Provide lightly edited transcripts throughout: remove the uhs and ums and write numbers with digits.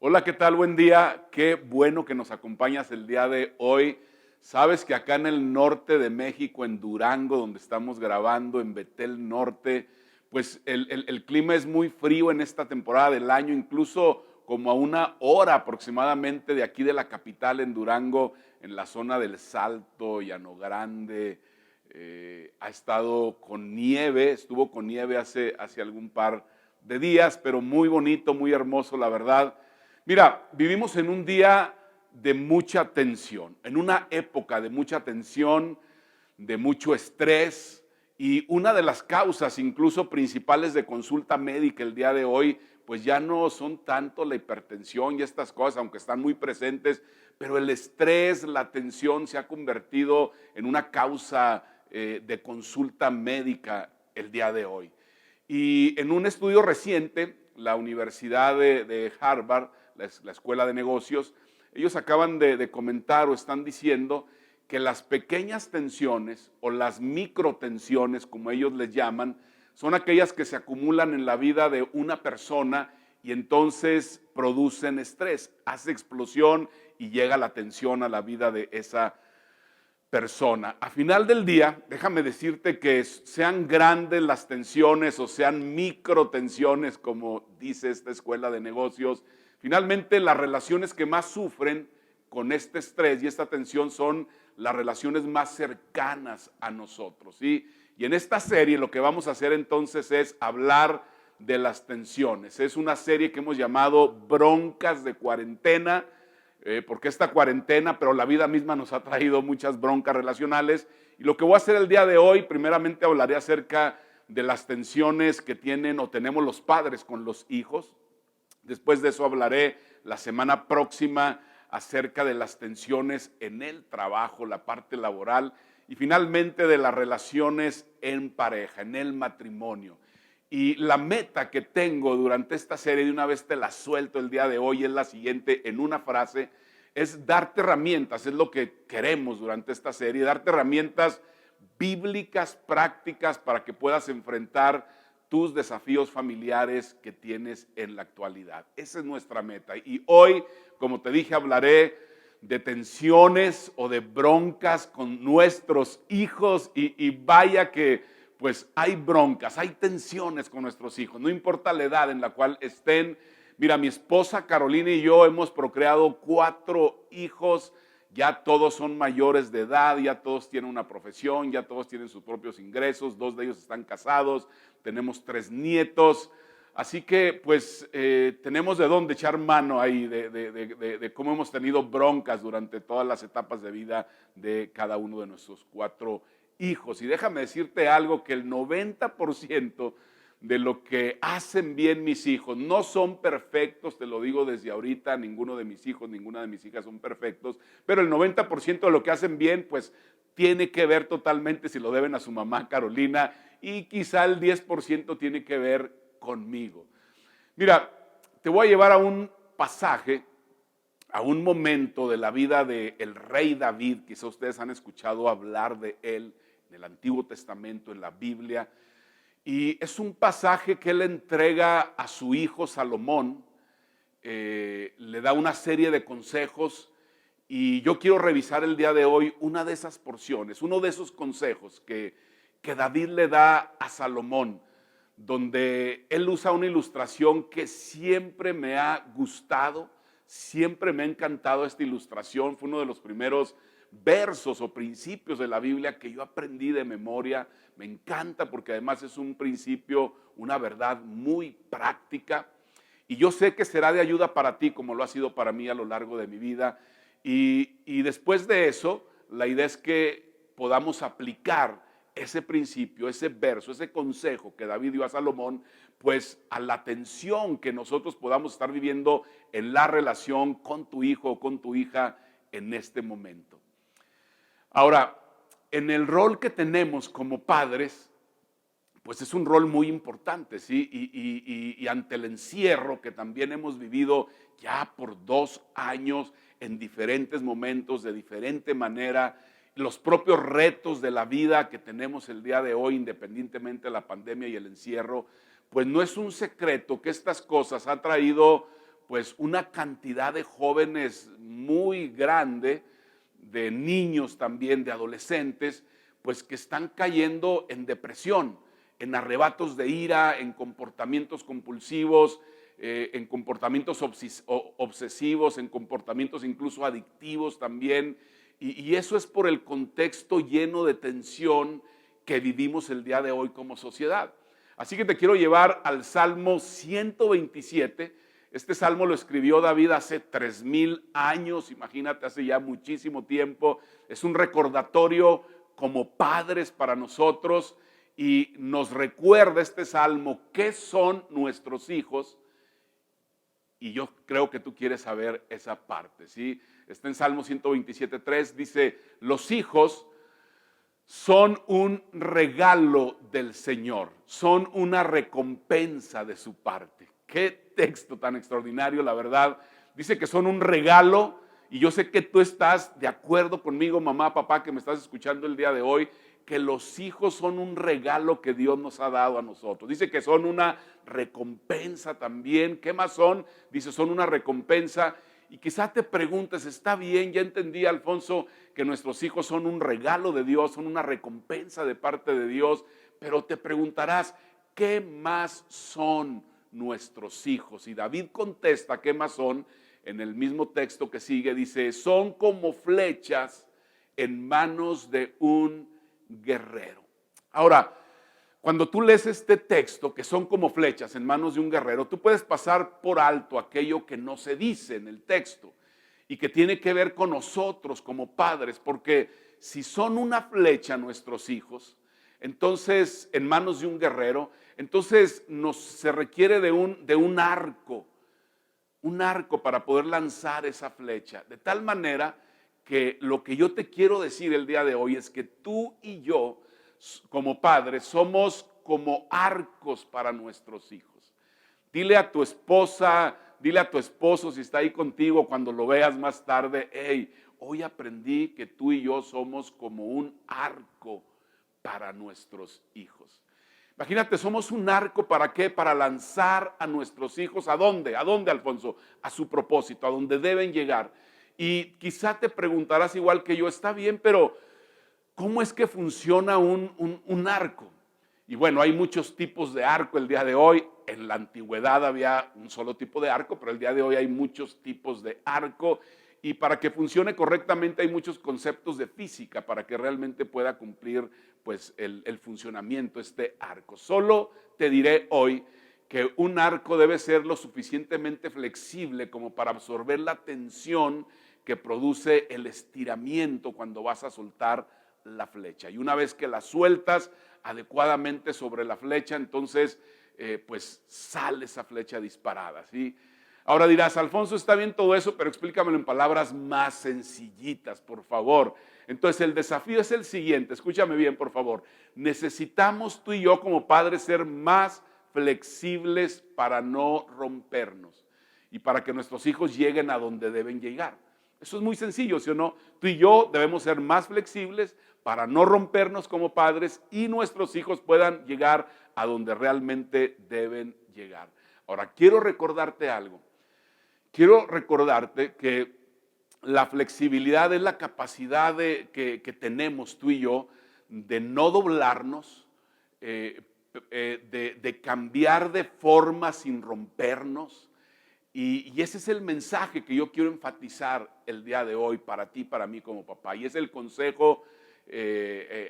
Hola, ¿qué tal? Buen día. Qué bueno que nos acompañas el día de hoy. Sabes que acá en el norte de México, en Durango, donde estamos grabando, en Betel Norte, pues el clima es muy frío en esta temporada del año, incluso como a una hora aproximadamente de aquí de la capital, en Durango, en la zona del Salto, Llano Grande. Ha estado con nieve, estuvo con nieve hace algún par de días, pero muy bonito, muy hermoso, la verdad. Mira, vivimos en un día de mucha tensión, en una época de mucha tensión, de mucho estrés, y una de las causas incluso principales de consulta médica el día de hoy, pues ya no son tanto la hipertensión y estas cosas, aunque están muy presentes, pero el estrés, la tensión se ha convertido en una causa de consulta médica el día de hoy. Y en un estudio reciente, la Universidad de Harvard, la Escuela de Negocios, ellos acaban de comentar o están diciendo que las pequeñas tensiones o las microtensiones, como ellos les llaman, son aquellas que se acumulan en la vida de una persona y entonces producen estrés, hace explosión y llega la tensión a la vida de esa persona. A final del día, déjame decirte que sean grandes las tensiones o sean microtensiones, como dice esta escuela de negocios, finalmente las relaciones que más sufren con este estrés y esta tensión son las relaciones más cercanas a nosotros, ¿sí? Y en esta serie lo que vamos a hacer entonces es hablar de las tensiones. Es una serie que hemos llamado Broncas de Cuarentena, porque esta cuarentena, pero la vida misma nos ha traído muchas broncas relacionales. Y lo que voy a hacer el día de hoy, primeramente hablaré acerca de las tensiones que tienen o tenemos los padres con los hijos. Después de eso hablaré la semana próxima acerca de las tensiones en el trabajo, la parte laboral, y finalmente de las relaciones en pareja, en el matrimonio. Y la meta que tengo durante esta serie, de una vez te la suelto el día de hoy, es la siguiente, en una frase, es darte herramientas, es lo que queremos durante esta serie, darte herramientas bíblicas, prácticas, para que puedas enfrentar tus desafíos familiares que tienes en la actualidad. Esa es nuestra meta. Y hoy, como te dije, hablaré de tensiones o de broncas con nuestros hijos y vaya que pues hay broncas, hay tensiones con nuestros hijos, no importa la edad en la cual estén. Mira, mi esposa Carolina y yo hemos procreado 4 hijos, ya todos son mayores de edad, ya todos tienen una profesión, ya todos tienen sus propios ingresos, 2 de ellos están casados, tenemos 3 nietos, así que pues tenemos de dónde echar mano ahí de cómo hemos tenido broncas durante todas las etapas de vida de cada uno de nuestros 4 hijos. Y déjame decirte algo, que el 90% de lo que hacen bien mis hijos, no son perfectos, te lo digo desde ahorita, ninguno de mis hijos, ninguna de mis hijas son perfectos, pero el 90% de lo que hacen bien, pues tiene que ver totalmente, si lo deben a su mamá Carolina, y quizá el 10% tiene que ver conmigo. Mira, te voy a llevar a un pasaje, a un momento de la vida del rey David. Quizá ustedes han escuchado hablar de él en el Antiguo Testamento, en la Biblia, y es un pasaje que él entrega a su hijo Salomón, le da una serie de consejos, y yo quiero revisar el día de hoy una de esas porciones, uno de esos consejos que David le da a Salomón, donde él usa una ilustración que siempre me ha gustado, siempre me ha encantado esta ilustración. Fue uno de los primeros versos o principios de la Biblia que yo aprendí de memoria. Me encanta porque además es un principio, una verdad muy práctica. Y yo sé que será de ayuda para ti como lo ha sido para mí a lo largo de mi vida. Y después de eso, la idea es que podamos aplicar ese principio, ese verso, ese consejo que David dio a Salomón, pues a la tensión que nosotros podamos estar viviendo en la relación con tu hijo o con tu hija en este momento. Ahora, en el rol que tenemos como padres, pues es un rol muy importante, ¿sí? Y ante el encierro que también hemos vivido ya por 2 años en diferentes momentos, de diferente manera, los propios retos de la vida que tenemos el día de hoy, independientemente de la pandemia y el encierro, pues no es un secreto que estas cosas han traído pues una cantidad de jóvenes muy grande, de niños también, de adolescentes, pues que están cayendo en depresión, en arrebatos de ira, en comportamientos compulsivos, en comportamientos obsesivos, en comportamientos incluso adictivos también. Y eso es por el contexto lleno de tensión que vivimos el día de hoy como sociedad. Así que te quiero llevar al Salmo 127. Este salmo lo escribió David hace 3000 años, imagínate, hace ya muchísimo tiempo. Es un recordatorio como padres para nosotros y nos recuerda este salmo qué son nuestros hijos. Y yo creo que tú quieres saber esa parte, ¿sí? Está en Salmo 127:3, dice, los hijos son un regalo del Señor, son una recompensa de su parte. Qué texto tan extraordinario, la verdad. Dice que son un regalo y yo sé que tú estás de acuerdo conmigo, mamá, papá, que me estás escuchando el día de hoy, que los hijos son un regalo que Dios nos ha dado a nosotros. Dice que son una recompensa también. ¿Qué más son? Dice, son una recompensa. Y quizá te preguntes, está bien, ya entendí, Alfonso, que nuestros hijos son un regalo de Dios, son una recompensa de parte de Dios, pero te preguntarás, ¿qué más son nuestros hijos? Y David contesta, ¿qué más son? En el mismo texto que sigue, dice, son como flechas en manos de un guerrero. Ahora, cuando tú lees este texto, que son como flechas en manos de un guerrero, tú puedes pasar por alto aquello que no se dice en el texto y que tiene que ver con nosotros como padres, porque si son una flecha nuestros hijos, entonces en manos de un guerrero, entonces se requiere de un arco para poder lanzar esa flecha, de tal manera que lo que yo te quiero decir el día de hoy es que tú y yo, como padres, somos como arcos para nuestros hijos. Dile a tu esposa, dile a tu esposo si está ahí contigo cuando lo veas más tarde, hey, hoy aprendí que tú y yo somos como un arco para nuestros hijos. Imagínate, somos un arco, ¿para qué? Para lanzar a nuestros hijos, ¿a dónde? ¿A dónde, Alfonso? A su propósito, a donde deben llegar. Y quizá te preguntarás igual que yo, está bien, pero ¿cómo es que funciona un arco? Y bueno, hay muchos tipos de arco el día de hoy. En la antigüedad había un solo tipo de arco, pero el día de hoy hay muchos tipos de arco. Y para que funcione correctamente hay muchos conceptos de física para que realmente pueda cumplir pues, el funcionamiento este arco. Solo te diré hoy que un arco debe ser lo suficientemente flexible como para absorber la tensión que produce el estiramiento cuando vas a soltar la flecha. Y una vez que la sueltas adecuadamente sobre la flecha, entonces pues sale esa flecha disparada, ¿sí? Ahora dirás, Alfonso, está bien todo eso, pero explícamelo en palabras más sencillitas, por favor. Entonces el desafío es el siguiente, escúchame bien, por favor. Necesitamos tú y yo como padres ser más flexibles para no rompernos y para que nuestros hijos lleguen a donde deben llegar. Eso es muy sencillo, ¿sí o no? Tú y yo debemos ser más flexibles para no rompernos como padres y nuestros hijos puedan llegar a donde realmente deben llegar. Ahora, quiero recordarte algo. Quiero recordarte que la flexibilidad es la capacidad que tenemos tú y yo de no doblarnos, de cambiar de forma sin rompernos. Y ese es el mensaje que yo quiero enfatizar el día de hoy para ti, para mí como papá. Y es el consejo,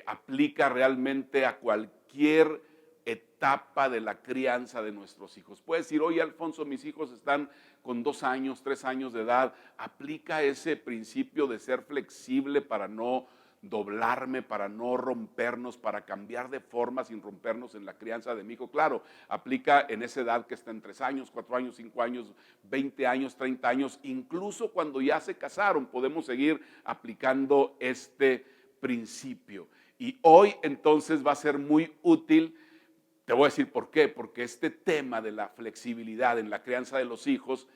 aplica realmente a cualquier etapa de la crianza de nuestros hijos. Puedes decir, oye Alfonso, mis hijos están con 2 años, 3 años de edad. Aplica ese principio de ser flexible para no doblarme, para no rompernos, para cambiar de forma sin rompernos en la crianza de mi hijo. Claro, aplica en esa edad que está en 3 años, 4 años, 5 años, 20 años, 30 años, incluso cuando ya se casaron podemos seguir aplicando este principio. Y hoy entonces va a ser muy útil. Te voy a decir por qué, porque este tema de la flexibilidad en la crianza de los hijos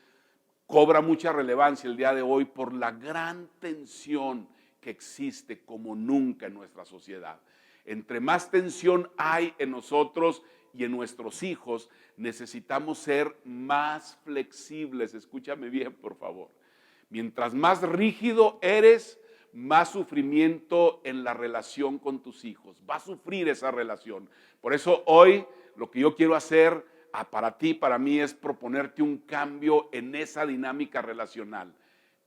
cobra mucha relevancia el día de hoy por la gran tensión que existe como nunca en nuestra sociedad. Entre más tensión hay en nosotros y en nuestros hijos necesitamos ser más flexibles. Escúchame bien, por favor. Mientras más rígido eres, más sufrimiento en la relación con tus hijos. Va a sufrir esa relación. Por eso hoy lo que yo quiero hacer para ti, para mí, es proponerte un cambio en esa dinámica relacional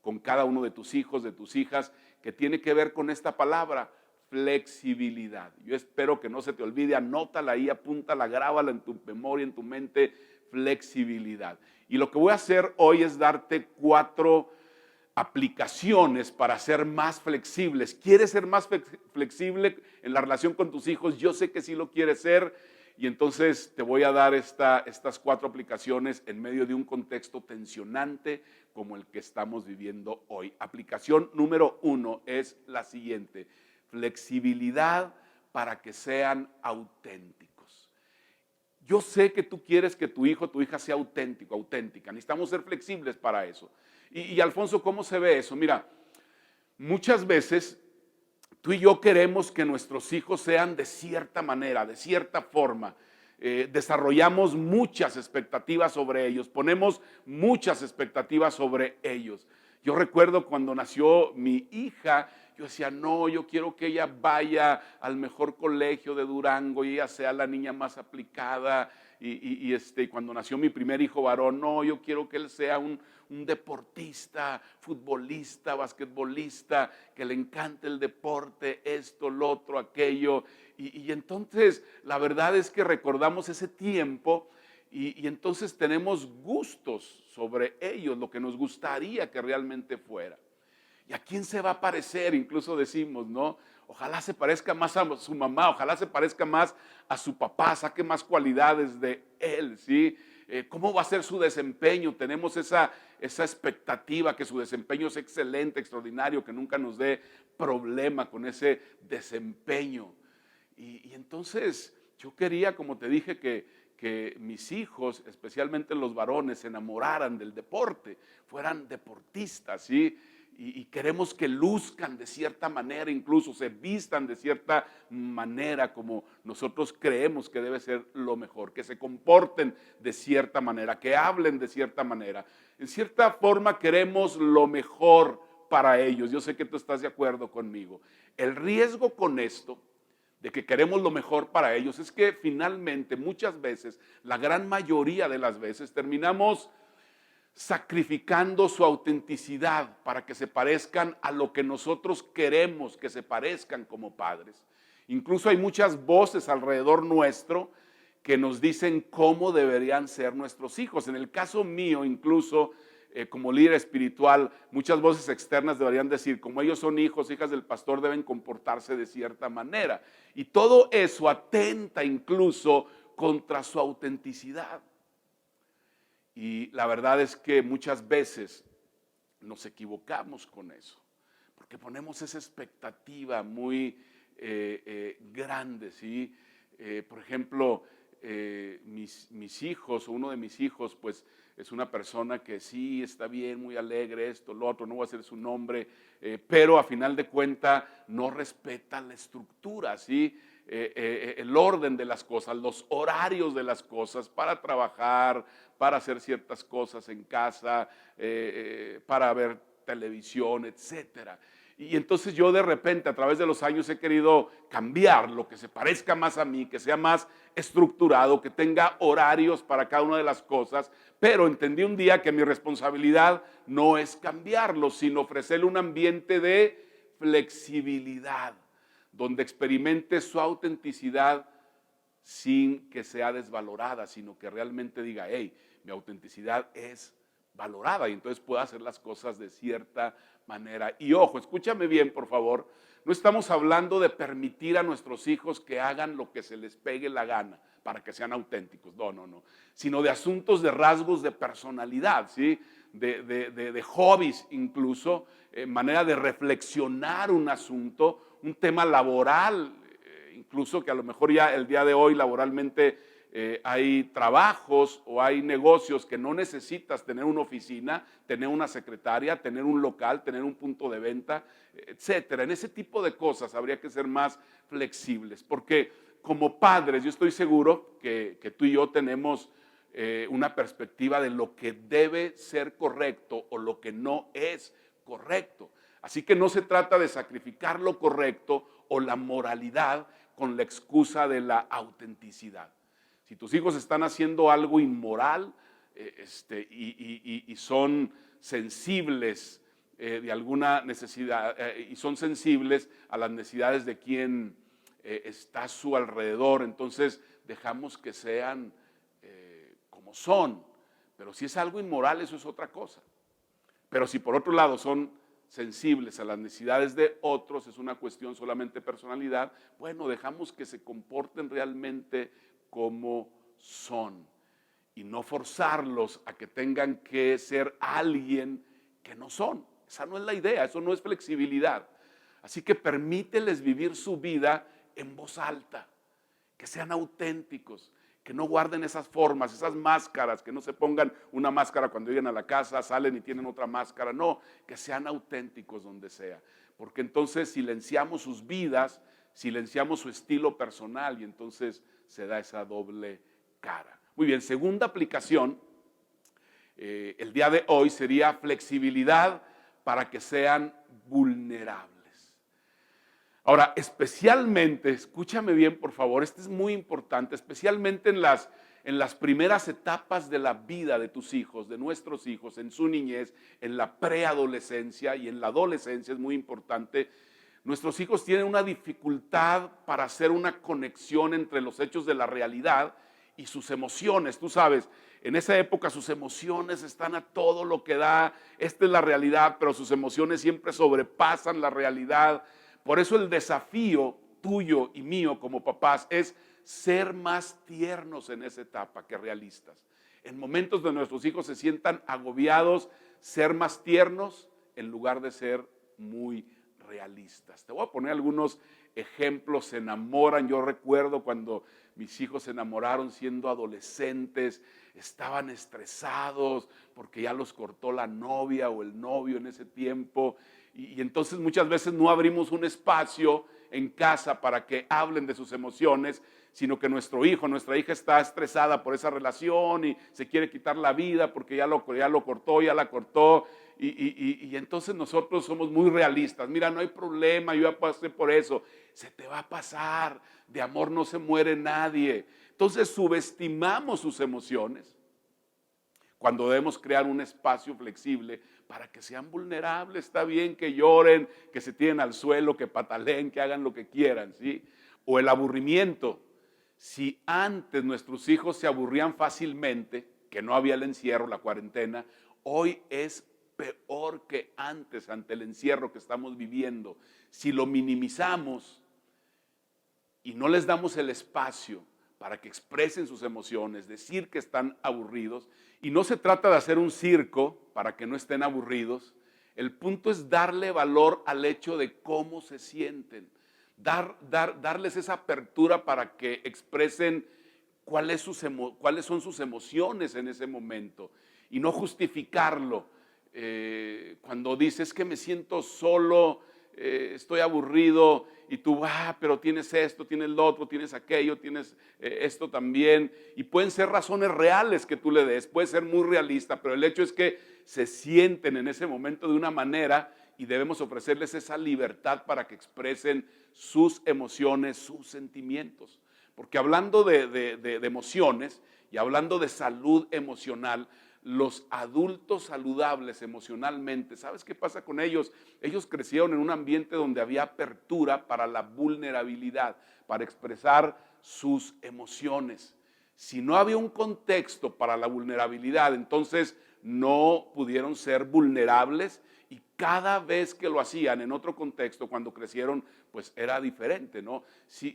con cada uno de tus hijos, de tus hijas, que tiene que ver con esta palabra, flexibilidad. Yo espero que no se te olvide, anótala ahí, apúntala, grábala en tu memoria, en tu mente, flexibilidad. Y lo que voy a hacer hoy es darte 4 aplicaciones para ser más flexibles. ¿Quieres ser más flexible en la relación con tus hijos? Yo sé que sí lo quieres ser, y entonces te voy a dar estas 4 aplicaciones en medio de un contexto tensionante como el que estamos viviendo hoy. Aplicación número 1 es la siguiente: flexibilidad para que sean auténticos. Yo sé que tú quieres que tu hijo o tu hija sea auténtico, auténtica. Necesitamos ser flexibles para eso. Y Alfonso, ¿cómo se ve eso? Mira, muchas veces tú y yo queremos que nuestros hijos sean de cierta manera, de cierta forma. Desarrollamos muchas expectativas sobre ellos, ponemos muchas expectativas sobre ellos. Yo recuerdo cuando nació mi hija, yo decía, no, yo quiero que ella vaya al mejor colegio de Durango y ella sea la niña más aplicada. Cuando nació mi primer hijo varón, no, yo quiero que él sea un deportista, futbolista, basquetbolista, que le encante el deporte, esto, lo otro, aquello. Y entonces la verdad es que recordamos ese tiempo y entonces tenemos gustos sobre ellos, lo que nos gustaría que realmente fuera. ¿Y a quién se va a parecer? Incluso decimos, ¿no? Ojalá se parezca más a su mamá, ojalá se parezca más a su papá, saque más cualidades de él, ¿sí? ¿Cómo va a ser su desempeño? Tenemos esa expectativa que su desempeño es excelente, extraordinario, que nunca nos dé problema con ese desempeño. Y entonces yo quería, como te dije, que mis hijos, especialmente los varones, se enamoraran del deporte, fueran deportistas, ¿sí? Y queremos que luzcan de cierta manera, incluso se vistan de cierta manera como nosotros creemos que debe ser lo mejor, que se comporten de cierta manera, que hablen de cierta manera. En cierta forma queremos lo mejor para ellos. Yo sé que tú estás de acuerdo conmigo. El riesgo con esto, de que queremos lo mejor para ellos, es que finalmente muchas veces, la gran mayoría de las veces, terminamos sacrificando su autenticidad para que se parezcan a lo que nosotros queremos que se parezcan como padres. Incluso hay muchas voces alrededor nuestro que nos dicen cómo deberían ser nuestros hijos. En el caso mío, incluso como líder espiritual, muchas voces externas deberían decir, como ellos son hijos, hijas del pastor, deben comportarse de cierta manera. Y todo eso atenta incluso contra su autenticidad. Y la verdad es que muchas veces nos equivocamos con eso, porque ponemos esa expectativa muy grande, ¿sí? Por ejemplo, mis hijos, o uno de mis hijos, pues es una persona que sí está bien, muy alegre, esto, lo otro, no voy a hacer su nombre, pero a final de cuentas no respeta la estructura, ¿sí? El orden de las cosas, los horarios de las cosas para trabajar, para hacer ciertas cosas en casa, para ver televisión, etcétera. Y entonces yo de repente a través de los años he querido cambiar lo que se parezca más a mí, que sea más estructurado, que tenga horarios para cada una de las cosas, pero entendí un día que mi responsabilidad no es cambiarlo, sino ofrecerle un ambiente de flexibilidad, donde experimente su autenticidad sin que sea desvalorada, sino que realmente diga, hey, mi autenticidad es valorada y entonces puedo hacer las cosas de cierta manera. Y ojo, escúchame bien, por favor, no estamos hablando de permitir a nuestros hijos que hagan lo que se les pegue la gana para que sean auténticos, no, sino de asuntos de rasgos de personalidad, ¿sí? De hobbies incluso, manera de reflexionar un asunto, un tema laboral, incluso que a lo mejor ya el día de hoy laboralmente hay trabajos o hay negocios que no necesitas tener una oficina, tener una secretaria, tener un local, tener un punto de venta, etcétera. En ese tipo de cosas habría que ser más flexibles, porque como padres, yo estoy seguro que tú y yo tenemos una perspectiva de lo que debe ser correcto o lo que no es correcto. Así que no se trata de sacrificar lo correcto o la moralidad con la excusa de la autenticidad. Si tus hijos están haciendo algo inmoral y son sensibles de alguna necesidad y son sensibles a las necesidades de quien está a su alrededor, entonces dejamos que sean como son. Pero si es algo inmoral, eso es otra cosa. Pero si por otro lado son sensibles a las necesidades de otros, es una cuestión solamente de personalidad, bueno, dejamos que se comporten realmente como son y no forzarlos a que tengan que ser alguien que no son. Esa no es la idea, eso no es flexibilidad. Así que permíteles vivir su vida en voz alta, que sean auténticos, que no guarden esas formas, esas máscaras, que no se pongan una máscara cuando lleguen a la casa, salen y tienen otra máscara. No, que sean auténticos donde sea, porque entonces silenciamos sus vidas, silenciamos su estilo personal y entonces se da esa doble cara. Muy bien, segunda aplicación, el día de hoy sería flexibilidad para que sean vulnerables. Ahora, especialmente, escúchame bien por favor, esto es muy importante, especialmente en las primeras etapas de la vida de tus hijos, de nuestros hijos, en su niñez, en la preadolescencia y en la adolescencia, es muy importante. Nuestros hijos tienen una dificultad para hacer una conexión entre los hechos de la realidad y sus emociones. Tú sabes, en esa época sus emociones están a todo lo que da. Esta es la realidad, pero sus emociones siempre sobrepasan la realidad. Por eso el desafío tuyo y mío como papás es ser más tiernos en esa etapa que realistas. En momentos donde nuestros hijos se sientan agobiados, ser más tiernos en lugar de ser muy realistas. Te voy a poner algunos ejemplos. Se enamoran. Yo recuerdo cuando mis hijos se enamoraron siendo adolescentes, estaban estresados porque ya los cortó la novia o el novio en ese tiempo. Y entonces muchas veces no abrimos un espacio en casa para que hablen de sus emociones, sino que nuestro hijo, nuestra hija está estresada por esa relación y se quiere quitar la vida porque ya lo cortó, ya la cortó. Y entonces nosotros somos muy realistas. Mira, no hay problema, yo ya pasé por eso. Se te va a pasar, de amor no se muere nadie. Entonces subestimamos sus emociones cuando debemos crear un espacio flexible para que sean vulnerables. Está bien que lloren, que se tiren al suelo, que pataleen, que hagan lo que quieran, ¿sí? O el aburrimiento. Si antes nuestros hijos se aburrían fácilmente, que no había el encierro, la cuarentena, hoy es peor que antes ante el encierro que estamos viviendo. Si lo minimizamos y no les damos el espacio para que expresen sus emociones, decir que están aburridos, y no se trata de hacer un circo para que no estén aburridos, el punto es darle valor al hecho de cómo se sienten, darles esa apertura para que expresen cuáles son sus emociones en ese momento y no justificarlo. Cuando dices que me siento solo, estoy aburrido, y tú, pero tienes esto, tienes lo otro, tienes aquello, tienes esto también, y pueden ser razones reales que tú le des, puede ser muy realista, pero el hecho es que se sienten en ese momento de una manera y debemos ofrecerles esa libertad para que expresen sus emociones, sus sentimientos. Porque hablando de emociones y hablando de salud emocional, los adultos saludables emocionalmente, ¿sabes qué pasa con ellos? Ellos crecieron en un ambiente donde había apertura para la vulnerabilidad, para expresar sus emociones. Si no había un contexto para la vulnerabilidad, entonces no pudieron ser vulnerables, y cada vez que lo hacían en otro contexto, cuando crecieron, pues era diferente, ¿no? Si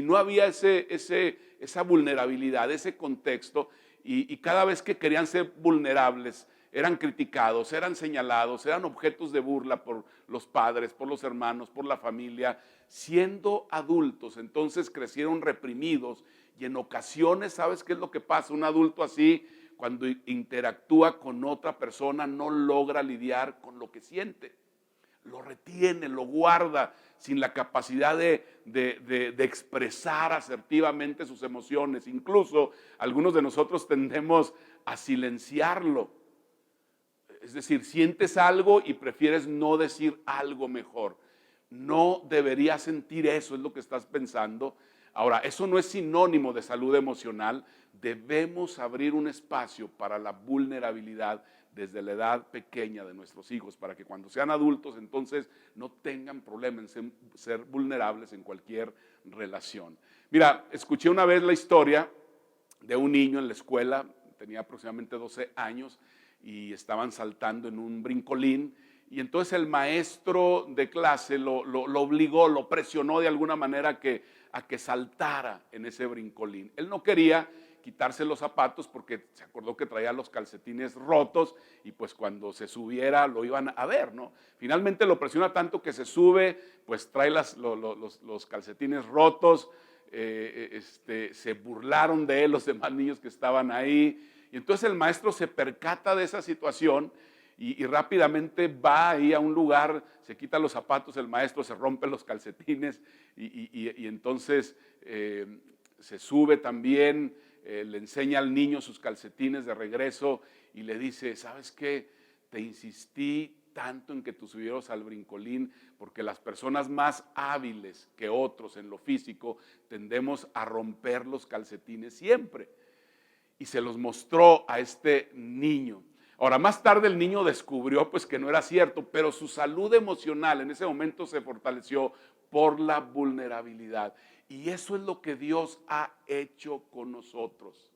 no había esa vulnerabilidad, ese contexto, y cada vez que querían ser vulnerables, eran criticados, eran señalados, eran objetos de burla por los padres, por los hermanos, por la familia. Siendo adultos, entonces crecieron reprimidos, y en ocasiones, ¿sabes qué es lo que pasa? Un adulto así, cuando interactúa con otra persona, no logra lidiar con lo que siente. lo retiene, lo guarda, sin la capacidad de expresar asertivamente sus emociones. Incluso algunos de nosotros tendemos a silenciarlo. Es decir, sientes algo y prefieres no decir algo mejor. No deberías sentir eso, es lo que estás pensando. Ahora, eso no es sinónimo de salud emocional. Debemos abrir un espacio para la vulnerabilidad desde la edad pequeña de nuestros hijos, para que cuando sean adultos entonces no tengan problema en ser vulnerables en cualquier relación. Mira, escuché una vez la historia de un niño en la escuela, tenía aproximadamente 12 años, y estaban saltando en un brincolín, y entonces el maestro de clase lo obligó, lo presionó de alguna manera a que saltara en ese brincolín. Él no quería quitarse los zapatos porque se acordó que traía los calcetines rotos y pues cuando se subiera lo iban a ver, ¿no? Finalmente lo presiona tanto que se sube, pues trae los calcetines rotos, se burlaron de él los demás niños que estaban ahí. Y entonces el maestro se percata de esa situación y rápidamente va ahí a un lugar, se quita los zapatos, el maestro se rompe los calcetines y entonces se sube también, le enseña al niño sus calcetines de regreso y le dice, ¿sabes qué? Te insistí tanto en que tú subieras al brincolín porque las personas más hábiles que otros en lo físico tendemos a romper los calcetines siempre. Y se los mostró a este niño. Ahora, más tarde el niño descubrió pues que no era cierto, pero su salud emocional en ese momento se fortaleció por la vulnerabilidad. Y eso es lo que Dios ha hecho con nosotros.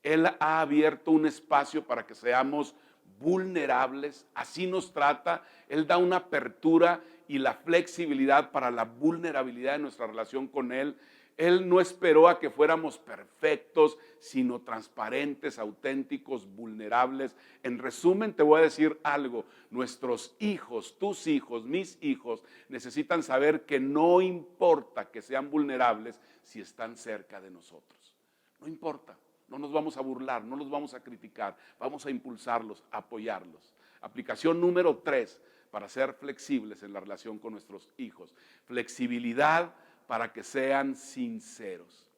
Él ha abierto un espacio para que seamos vulnerables, así nos trata. Él da una apertura y la flexibilidad para la vulnerabilidad de nuestra relación con Él. Él no esperó a que fuéramos perfectos, sino transparentes, auténticos, vulnerables. En resumen, te voy a decir algo. Nuestros hijos, tus hijos, mis hijos, necesitan saber que no importa que sean vulnerables si están cerca de nosotros. No importa. No nos vamos a burlar, no los vamos a criticar, vamos a impulsarlos, a apoyarlos. Aplicación número 3 para ser flexibles en la relación con nuestros hijos. Flexibilidad para que sean sinceros.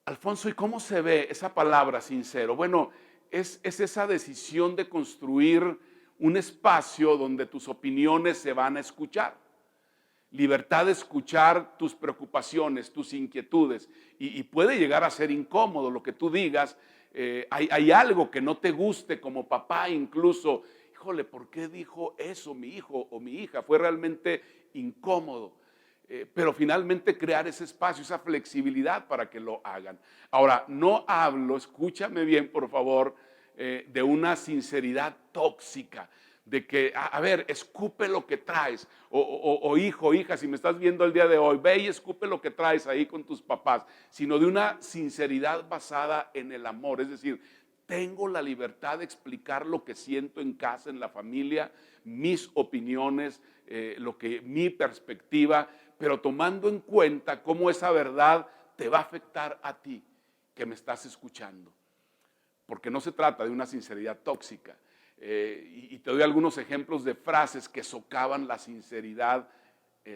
Alfonso, ¿y cómo se ve esa palabra sincero? Bueno, es esa decisión de construir un espacio donde tus opiniones se van a escuchar. Libertad de escuchar tus preocupaciones, tus inquietudes. Y puede llegar a ser incómodo lo que tú digas. Hay algo que no te guste como papá incluso. Híjole, ¿por qué dijo eso mi hijo o mi hija? Fue realmente incómodo. Pero finalmente crear ese espacio, esa flexibilidad para que lo hagan. Ahora, no hablo, escúchame bien por favor, de una sinceridad tóxica. De que, a ver, escupe lo que traes, o hijo, hija, si me estás viendo el día de hoy, ve y escupe lo que traes ahí con tus papás, sino de una sinceridad basada en el amor, es decir, tengo la libertad de explicar lo que siento en casa, en la familia, mis opiniones, mi perspectiva, pero tomando en cuenta cómo esa verdad te va a afectar a ti, que me estás escuchando, porque no se trata de una sinceridad tóxica. Y te doy algunos ejemplos de frases que socavan la sinceridad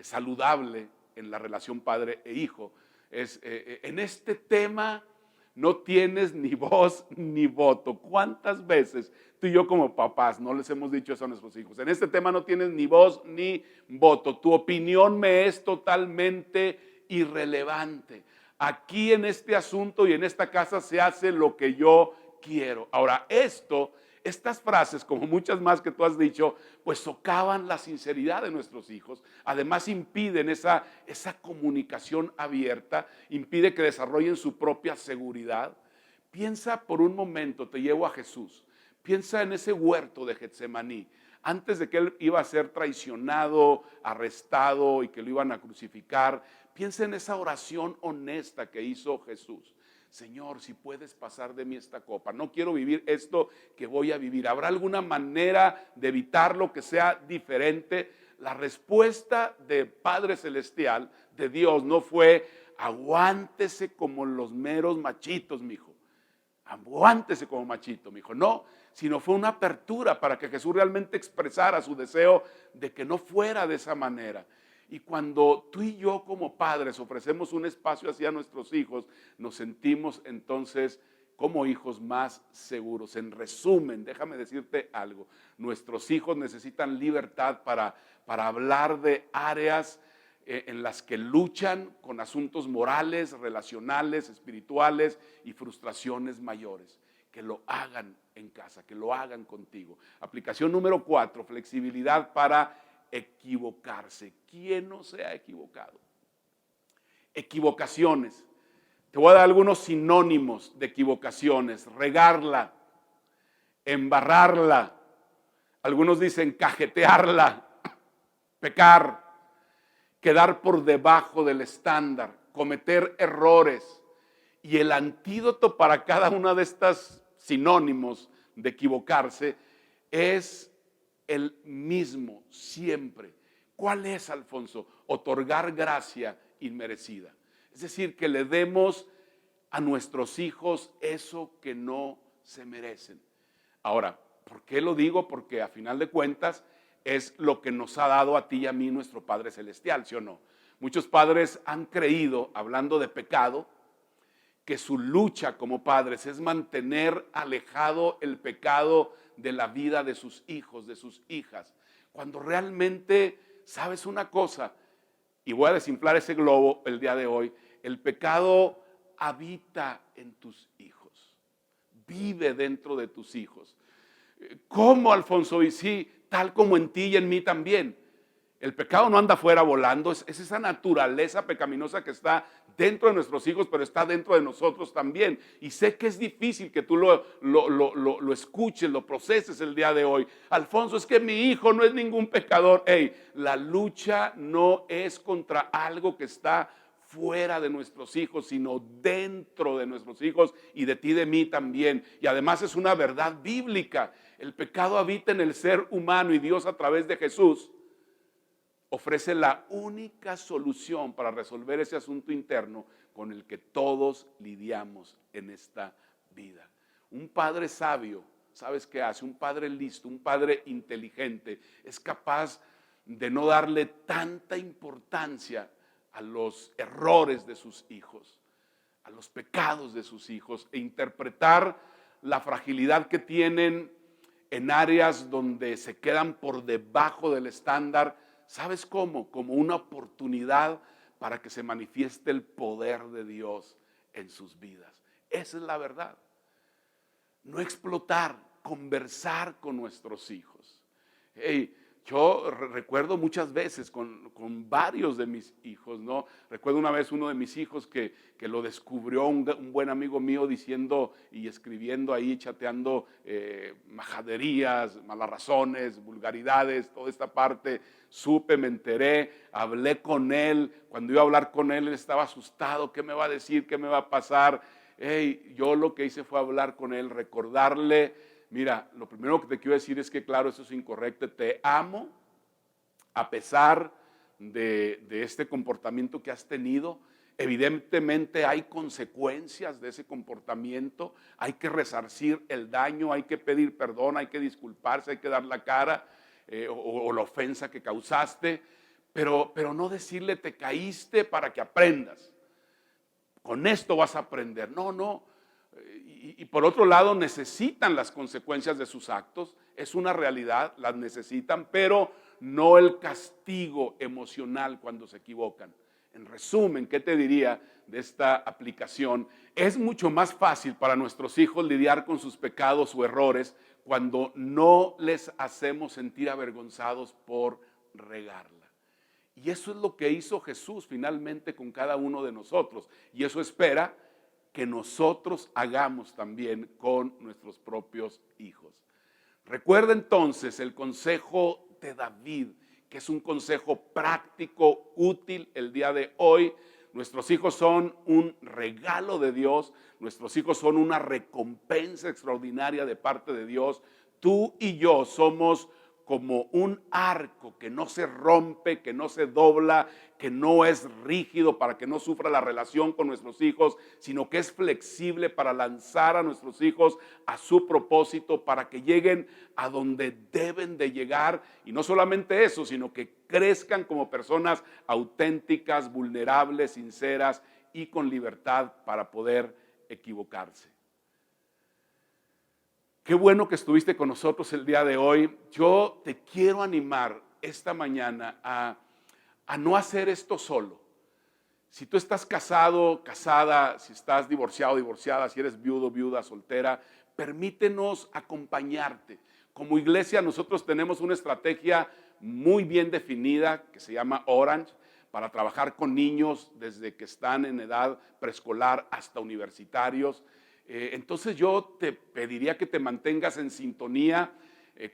saludable en la relación padre e hijo. En este tema no tienes ni voz ni voto. ¿Cuántas veces tú y yo como papás no les hemos dicho eso a nuestros hijos? En este tema no tienes ni voz ni voto. Tu opinión me es totalmente irrelevante. Aquí en este asunto y en esta casa se hace lo que yo quiero. Ahora, estas frases, como muchas más que tú has dicho, pues socavan la sinceridad de nuestros hijos. Además impiden esa comunicación abierta, impide que desarrollen su propia seguridad. Piensa por un momento, te llevo a Jesús. Piensa en ese huerto de Getsemaní. Antes de que él iba a ser traicionado, arrestado y que lo iban a crucificar, piensa en esa oración honesta que hizo Jesús. Señor, si puedes pasar de mí esta copa, no quiero vivir esto que voy a vivir. ¿Habrá alguna manera de evitarlo que sea diferente? La respuesta del Padre Celestial, de Dios, no fue aguántese como los meros machitos, mijo. aguántese como machito. Me dijo, no, sino fue una apertura para que Jesús realmente expresara su deseo de que no fuera de esa manera. Y cuando tú y yo como padres ofrecemos un espacio hacia nuestros hijos, nos sentimos entonces como hijos más seguros. En resumen, déjame decirte algo, nuestros hijos necesitan libertad para hablar de áreas en las que luchan con asuntos morales, relacionales, espirituales y frustraciones mayores. Que lo hagan en casa, que lo hagan contigo. Aplicación número 4, flexibilidad para equivocarse. ¿Quién no se ha equivocado? Equivocaciones. Te voy a dar algunos sinónimos de equivocaciones. Regarla, embarrarla. Algunos dicen cajetearla, pecar, quedar por debajo del estándar, cometer errores. Y el antídoto para cada una de estas sinónimos de equivocarse es el mismo siempre. ¿Cuál es, Alfonso? Otorgar gracia inmerecida. Es decir, que le demos a nuestros hijos eso que no se merecen. Ahora, ¿por qué lo digo? Porque a final de cuentas es lo que nos ha dado a ti y a mí nuestro Padre Celestial, ¿sí o no? Muchos padres han creído, hablando de pecado, que su lucha como padres es mantener alejado el pecado de la vida de sus hijos, de sus hijas. Cuando realmente, ¿sabes una cosa? Y voy a desinflar ese globo el día de hoy. El pecado habita en tus hijos. Vive dentro de tus hijos. ¿Cómo, Alfonso? Y sí, tal como en ti y en mí también. El pecado no anda afuera volando, es esa naturaleza pecaminosa que está dentro de nuestros hijos, pero está dentro de nosotros también. Y sé que es difícil que tú lo escuches, lo proceses el día de hoy. Alfonso, es que mi hijo no es ningún pecador. Hey, la lucha no es contra algo que está fuera de nuestros hijos, sino dentro de nuestros hijos y de ti y de mí también. Y además es una verdad bíblica. El pecado habita en el ser humano y Dios a través de Jesús ofrece la única solución para resolver ese asunto interno con el que todos lidiamos en esta vida. Un padre sabio, ¿sabes qué hace? Un padre listo, un padre inteligente, es capaz de no darle tanta importancia a los errores de sus hijos, a los pecados de sus hijos, e interpretar la fragilidad que tienen en áreas donde se quedan por debajo del estándar. ¿Sabes cómo? Como una oportunidad para que se manifieste el poder de Dios en sus vidas. Esa es la verdad. No explotar, conversar con nuestros hijos. Hey, yo recuerdo muchas veces con varios de mis hijos, ¿no? Recuerdo una vez uno de mis hijos que lo descubrió un buen amigo mío diciendo y escribiendo ahí, chateando majaderías, malas razones, vulgaridades, toda esta parte. Supe, me enteré, hablé con él. Cuando iba a hablar con él, él estaba asustado. ¿Qué me va a decir? ¿Qué me va a pasar? Hey, yo lo que hice fue hablar con él, recordarle. Mira, lo primero que te quiero decir es que, claro, eso es incorrecto. Te amo a pesar de este comportamiento que has tenido. Evidentemente hay consecuencias de ese comportamiento. Hay que resarcir el daño, hay que pedir perdón, hay que disculparse, hay que dar la cara o la ofensa que causaste. Pero no decirle te caíste para que aprendas. Con esto vas a aprender. No. Y por otro lado, necesitan las consecuencias de sus actos. Es una realidad, las necesitan, pero no el castigo emocional cuando se equivocan. En resumen, ¿qué te diría de esta aplicación? Es mucho más fácil para nuestros hijos lidiar con sus pecados o errores cuando no les hacemos sentir avergonzados por regarla. Y eso es lo que hizo Jesús finalmente con cada uno de nosotros. Y eso espera que nosotros hagamos también con nuestros propios hijos. Recuerda entonces el consejo de David, que es un consejo práctico, útil el día de hoy. Nuestros hijos son un regalo de Dios, nuestros hijos son una recompensa extraordinaria de parte de Dios. Tú y yo somos como un arco que no se rompe, que no se dobla, que no es rígido para que no sufra la relación con nuestros hijos, sino que es flexible para lanzar a nuestros hijos a su propósito, para que lleguen a donde deben de llegar. Y no solamente eso, sino que crezcan como personas auténticas, vulnerables, sinceras y con libertad para poder equivocarse. Qué bueno que estuviste con nosotros el día de hoy. Yo te quiero animar esta mañana a no hacer esto solo. Si tú estás casado, casada, si estás divorciado, divorciada, si eres viudo, viuda, soltera, permítenos acompañarte. Como iglesia nosotros tenemos una estrategia muy bien definida que se llama Orange, para trabajar con niños desde que están en edad preescolar hasta universitarios. Entonces yo te pediría que te mantengas en sintonía,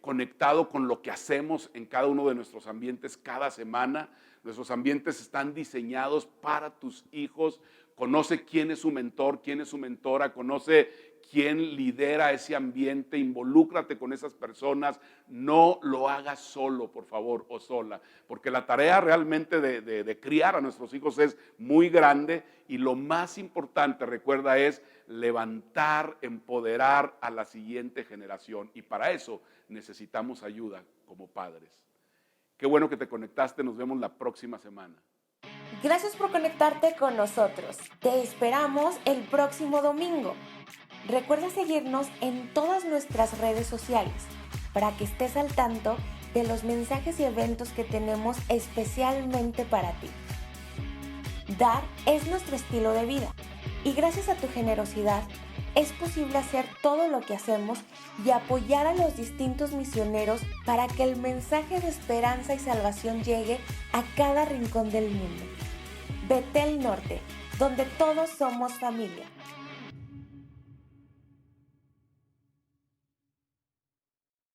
conectado con lo que hacemos en cada uno de nuestros ambientes cada semana. Nuestros ambientes están diseñados para tus hijos. Conoce quién es su mentor, quién es su mentora, conoce quién lidera ese ambiente, involúcrate con esas personas, no lo hagas solo, por favor, o sola, porque la tarea realmente de criar a nuestros hijos es muy grande y lo más importante, recuerda, es levantar, empoderar a la siguiente generación y para eso necesitamos ayuda como padres. Qué bueno que te conectaste, nos vemos la próxima semana. Gracias por conectarte con nosotros. Te esperamos el próximo domingo. Recuerda seguirnos en todas nuestras redes sociales para que estés al tanto de los mensajes y eventos que tenemos especialmente para ti. Dar es nuestro estilo de vida y gracias a tu generosidad es posible hacer todo lo que hacemos y apoyar a los distintos misioneros para que el mensaje de esperanza y salvación llegue a cada rincón del mundo. Betel Norte, donde todos somos familia.